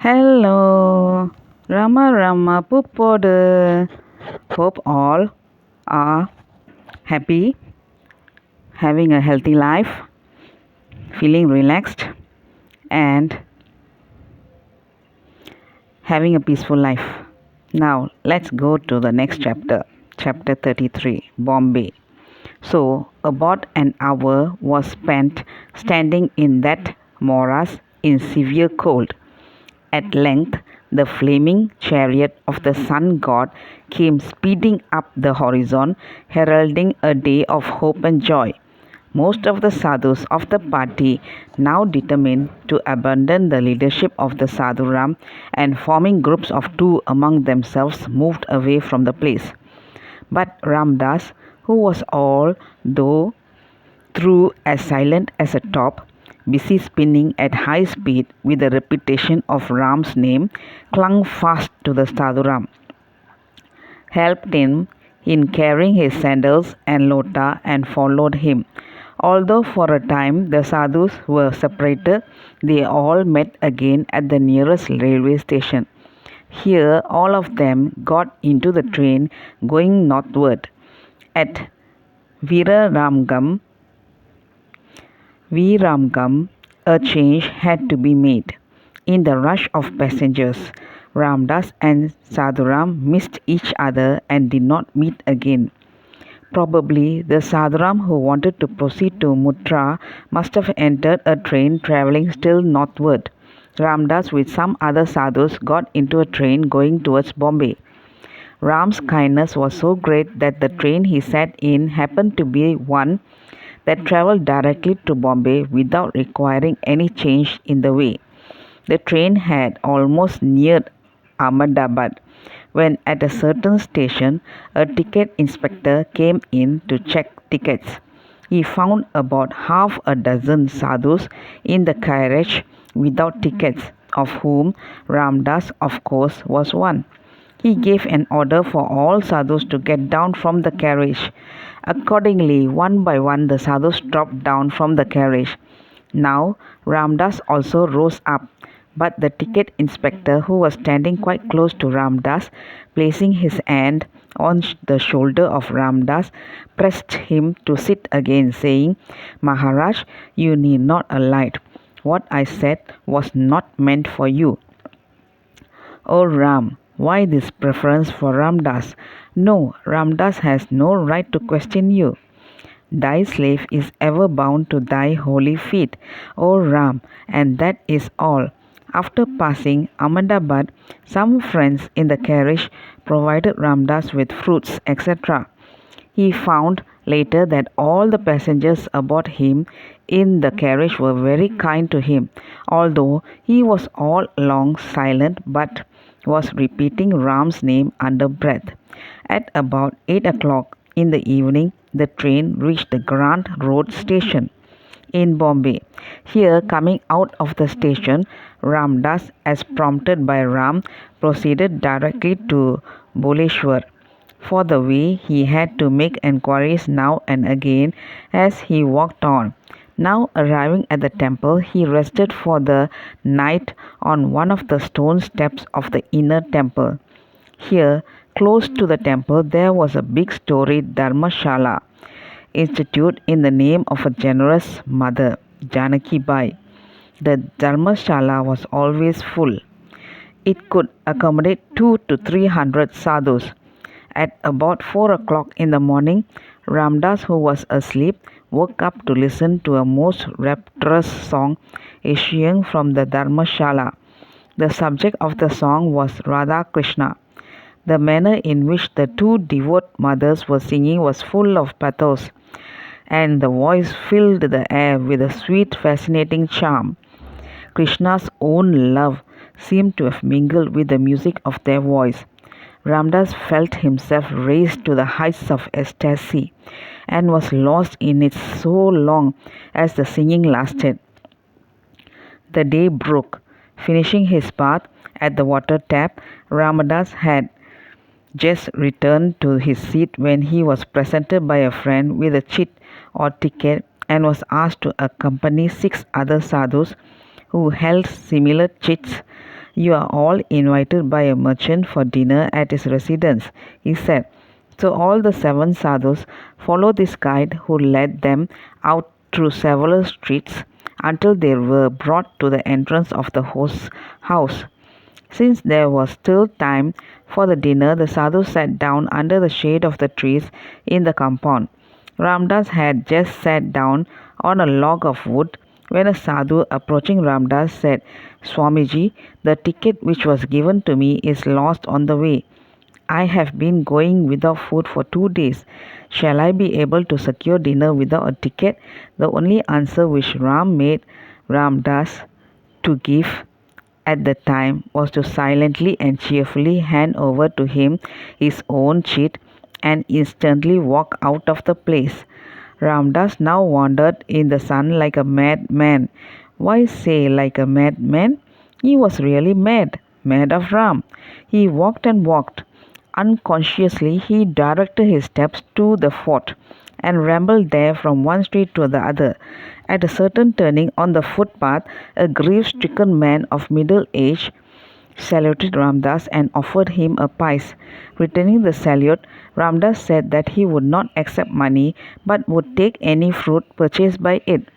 Hello, Rama Rama Puppodu. Hope all are happy, having a healthy life, feeling relaxed, and having a peaceful life. Now, let's go to the next chapter, chapter 33, Bombay. So, about an hour was spent standing in that morass in severe cold. At length, the flaming chariot of the sun god came speeding up the horizon, heralding a day of hope and joy. Most of the sadhus of the party, now determined to abandon the leadership of the sadhuram and forming groups of two among themselves, moved away from the place. But Ramdas, who was all though through as silent as a top, busy spinning at high speed with the repetition of Ram's name, clung fast to the sadhuram, helped him in carrying his sandals and lota, and followed him. Although for a time the sadhus were separated, they all met again at the nearest railway station. Here all of them got into the train going northward. At Veeramgam, a change had to be made. In the rush of passengers, Ramdas and Sadhuram missed each other and did not meet again. Probably the Sadhuram who wanted to proceed to Mutra must have entered a train travelling still northward. Ramdas with some other sadhus got into a train going towards Bombay. Ram's kindness was so great that the train he sat in happened to be one that travelled directly to Bombay without requiring any change in the way. The train had almost neared Ahmedabad when at a certain station a ticket inspector came in to check tickets. He found about half a dozen sadhus in the carriage without tickets, of whom Ramdas, of course, was one. He gave an order for all sadhus to get down from the carriage. Accordingly, one by one the sadhus dropped down from the carriage. Now Ramdas also rose up, but the ticket inspector, who was standing quite close to Ramdas, placing his hand on the shoulder of Ramdas, pressed him to sit again, saying, "Maharaj, you need not alight. What I said was not meant for you." "Oh Ram, why this preference for Ramdas?" "No, Ramdas has no right to question you. Thy slave is ever bound to thy holy feet, O Ram, and that is all." After passing Ahmedabad, some friends in the carriage provided Ramdas with fruits, etc. He found later that all the passengers aboard him in the carriage were very kind to him, although he was all along silent but was repeating Ram's name under breath. At about 8 o'clock in the evening, the train reached the Grant Road station in Bombay. Here, coming out of the station, Ramdas, as prompted by Ram, proceeded directly to Buleshwar. For the way he had to make enquiries now and again as he walked on. Now arriving at the temple, he rested for the night on one of the stone steps of the inner temple. Here, close to the temple, there was a big-storied dharmashala, instituted in the name of a generous mother, Janaki Bai. The dharmashala was always full. It could accommodate 200 to 300 sadhus. At about 4 o'clock in the morning, Ramdas, who was asleep, woke up to listen to a most rapturous song issuing from the dharmashala. The subject of the song was Radha Krishna. The manner in which the two devout mothers were singing was full of pathos, and the voice filled the air with a sweet, fascinating charm. Krishna's own love seemed to have mingled with the music of their voice. Ramdas felt himself raised to the heights of ecstasy and was lost in it so long as the singing lasted. The day broke. Finishing his bath at the water tap, Ramdas had just returned to his seat when he was presented by a friend with a chit or ticket and was asked to accompany 6 other sadhus who held similar chits You are all invited by a merchant for dinner at his residence, he said. So all the 7 sadhus followed this guide, who led them out through several streets until they were brought to the entrance of the host's house. Since there was still time for the dinner, the sadhu sat down under the shade of the trees in the compound. Ramdas had just sat down on a log of wood when a sadhu approaching Ramdas said, Swamiji, the ticket which was given to me is lost on the way. I have been going without food for 2 days. Shall I be able to secure dinner without a ticket? The only answer which Ram made Ramdas to give at the time was to silently and cheerfully hand over to him his own cheat and instantly walk out of the place. Ramdas now wandered in the sun like a madman. Why say like a madman? He was really mad, mad of Ram. He walked and walked. Unconsciously, he directed his steps to the fort and rambled there from one street to the other. At a certain turning on the footpath, a grief-stricken man of middle age saluted Ramdas and offered him a pice. Returning the salute, Ramdas said that he would not accept money but would take any fruit purchased by it.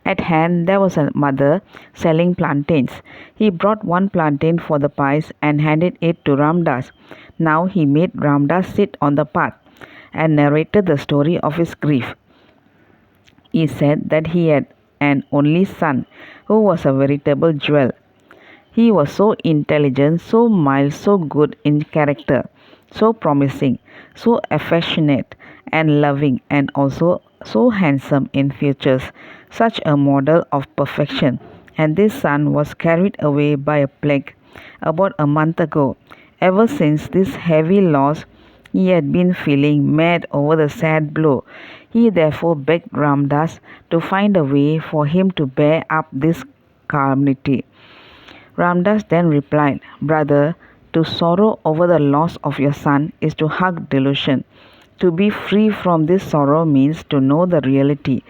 At hand there was a mother selling plantains. He brought one plantain for the pice and handed it to Ramdas. Now he made Ramdas sit on the path and narrated the story of his grief. He said that he had an only son who was a veritable jewel. He was so intelligent, so mild, so good in character, so promising, so affectionate and loving, and also so handsome in features, such a model of perfection. And this son was carried away by a plague about a month ago. Ever since this heavy loss, he had been feeling mad over the sad blow. He therefore begged Ramdas to find a way for him to bear up this calamity. Ramdas then replied, Brother, to sorrow over the loss of your son is to hug delusion. To be free from this sorrow means to know the reality.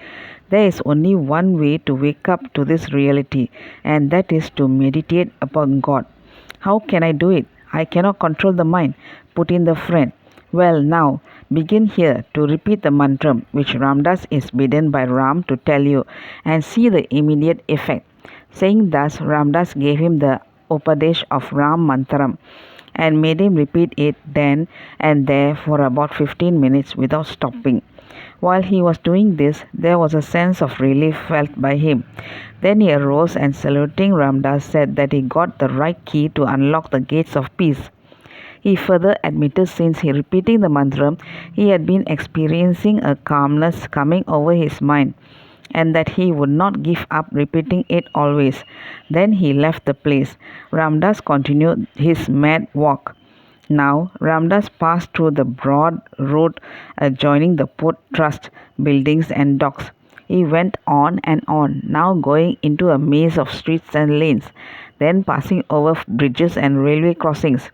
There is only one way to wake up to this reality, and that is to meditate upon God. How can I do it? I cannot control the mind, put in the friend. Well, now, begin here to repeat the mantra which Ramdas is bidden by Ram to tell you, and see the immediate effect. Saying thus, Ramdas gave him the Upadesh of Ram Mantram and made him repeat it then and there for about 15 minutes without stopping. While he was doing this, there was a sense of relief felt by him. Then he arose and saluting Ramdas said that he got the right key to unlock the gates of peace. He further admitted since he repeating the mantra, he had been experiencing a calmness coming over his mind, and that he would not give up repeating it always. Then he left the place. Ramdas continued his mad walk. Now, Ramdas passed through the broad road adjoining the port trust buildings and docks. He went on and on, now going into a maze of streets and lanes, then passing over bridges and railway crossings.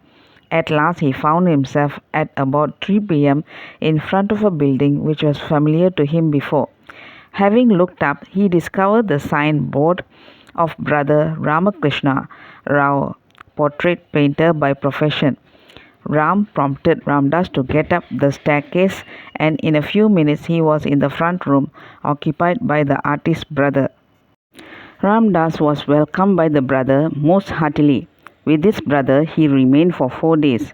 At last he found himself at about 3 p.m. in front of a building which was familiar to him before. Having looked up, he discovered the signboard of Brother Ramakrishna Rao, portrait painter by profession. Ram prompted Ramdas to get up the staircase, and in a few minutes he was in the front room, occupied by the artist's brother. Ramdas was welcomed by the brother most heartily. With this brother he remained for 4 days.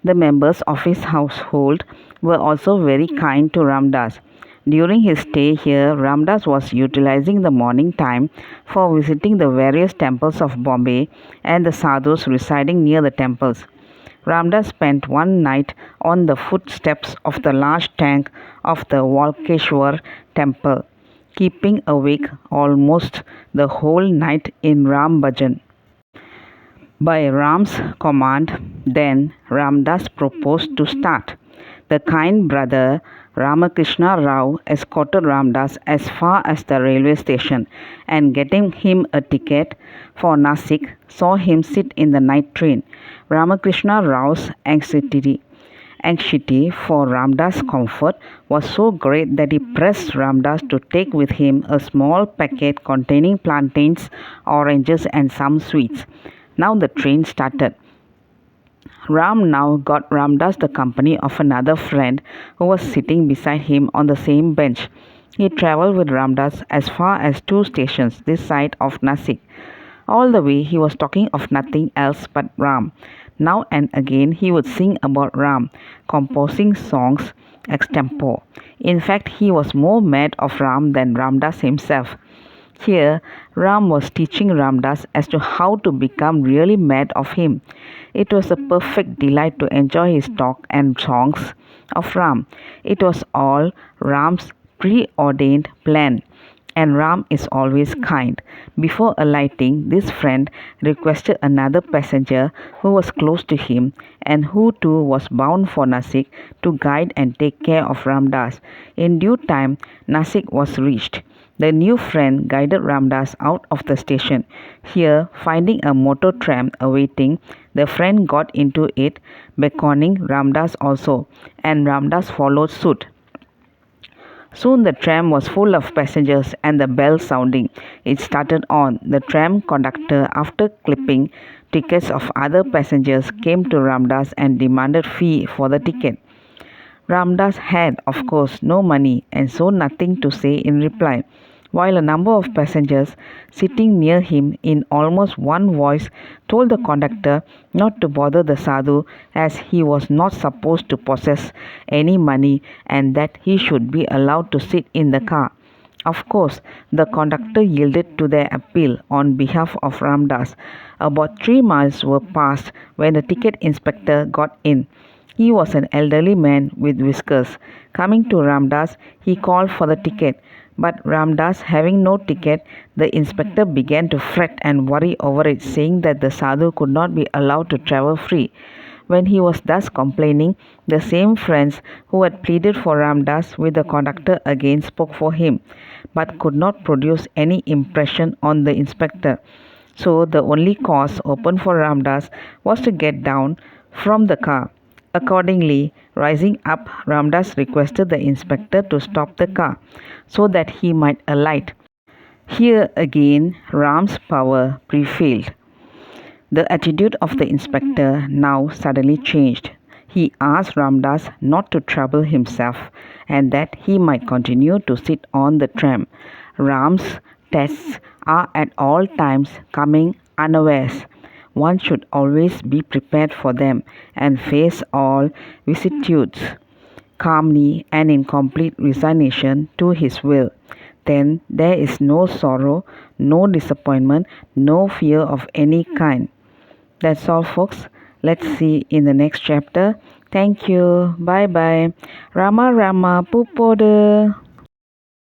The members of his household were also very kind to Ramdas. During his stay here, Ramdas was utilizing the morning time for visiting the various temples of Bombay and the sadhus residing near the temples. Ramdas spent one night on the footsteps of the large tank of the Walkesrwartemple, keeping awake almost the whole night in Ram Bhajan. By Ram's command, then Ramdas proposed to start. The kind brother Ramakrishna Rao escorted Ramdas as far as the railway station, and getting him a ticket for Nasik, saw him sit in the night train. Ramakrishna Rao's anxiety for Ramdas' comfort was so great that he pressed Ramdas to take with him a small packet containing plantains, oranges, and some sweets. Now the train started. Ram now got Ramdas the company of another friend who was sitting beside him on the same bench. He travelled with Ramdas as far as 2 stations this side of Nasik. All the way he was talking of nothing else but Ram. Now and again he would sing about Ram, composing songs extempore. In fact, he was more mad of Ram than Ramdas himself. Here, Ram was teaching Ramdas as to how to become really mad of him. It was a perfect delight to enjoy his talk and songs of Ram. It was all Ram's preordained plan. And Ram is always kind. Before alighting, this friend requested another passenger who was close to him and who too was bound for Nasik to guide and take care of Ramdas. In due time, Nasik was reached. The new friend guided Ramdas out of the station. Here, finding a motor tram awaiting, the friend got into it, beckoning Ramdas also, and Ramdas followed suit. Soon the tram was full of passengers and the bell sounding. It started on. The tram conductor, after clipping tickets of other passengers, came to Ramdas and demanded fee for the ticket. Ramdas had, of course, no money and so nothing to say in reply, while a number of passengers sitting near him in almost one voice told the conductor not to bother the sadhu as he was not supposed to possess any money and that he should be allowed to sit in the car. Of course, the conductor yielded to their appeal on behalf of Ramdas. About 3 miles were passed when the ticket inspector got in. He was an elderly man with whiskers. Coming to Ramdas, he called for the ticket. But Ramdas, having no ticket, the inspector began to fret and worry over it, saying that the sadhu could not be allowed to travel free. When he was thus complaining, the same friends who had pleaded for Ramdas with the conductor again spoke for him, but could not produce any impression on the inspector. So the only course open for Ramdas was to get down from the car. Accordingly, rising up, Ramdas requested the inspector to stop the car so that he might alight. Here again, Ram's power prevailed. The attitude of the inspector now suddenly changed. He asked Ramdas not to trouble himself and that he might continue to sit on the tram. Ram's tests are at all times coming unawares. One should always be prepared for them and face all vicissitudes calmly and in complete resignation to his will. Then there is no sorrow, no disappointment, no fear of any kind. That's all, folks. Let's see in the next chapter. Thank you. Bye bye. Rama Rama Pupoda.